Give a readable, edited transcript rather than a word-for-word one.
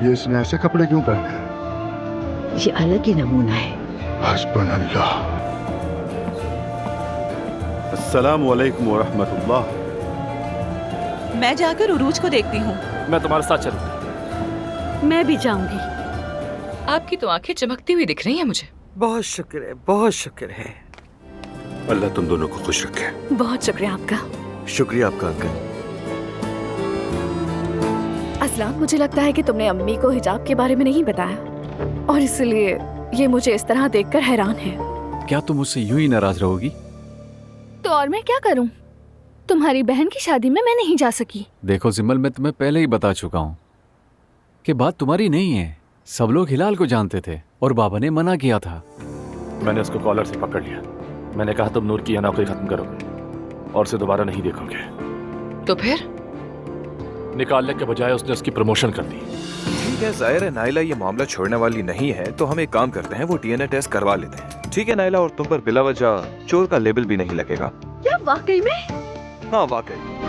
ये इसने ऐसे कपड़े क्यों पहने? ये अलग ही नमूना है। हस्बन अल्लाह। अस्सलाम वालेकुम वरहमतुल्लाह। मैं जाकर उरूज को देखती हूँ। मैं तुम्हारे साथ चलूंगा। मैं भी जाऊंगी। आपकी तो आंखें चमकती हुई दिख रही हैं मुझे। बहुत शुक्र है, बहुत शुक्र है। अल्लाह तुम दोनों को खुश रखे। बहुत शुक्रिया आपका। शुक्रिया आपका अंकल। असलाम, मुझे लगता है कि तुमने अम्मी को हिजाब के बारे में नहीं बताया और इसलिए ये मुझे इस तरह देखकर हैरान है। क्या तुम मुझसे यूं ही नाराज रहोगी? तो और मैं क्या करूं? तुम्हारी बहन की शादी में मैं नहीं जा सकी। देखो जिमल, मैं तुम्हें पहले ही बता चुका हूँ कि बात तुम्हारी नहीं है। सब लोग हिलाल को जानते थे और बाबा ने मना किया था। मैंने उसको कॉलर से पकड़ लिया। मैंने कहा तुम नूर की यह नौकरी खत्म करोगे और उसे दोबारा नहीं देखोगे। तो फिर निकालने के बजाय उसने उसकी प्रमोशन कर दी। ठीक है जाहिर है नाइला ये मामला छोड़ने वाली नहीं है, तो हम एक काम करते हैं, वो डीएनए टेस्ट करवा लेते हैं। ठीक है नाइला, और तुम पर बिला वजह चोर का लेबल भी नहीं लगेगा। क्या वाकई में? हाँ वाकई।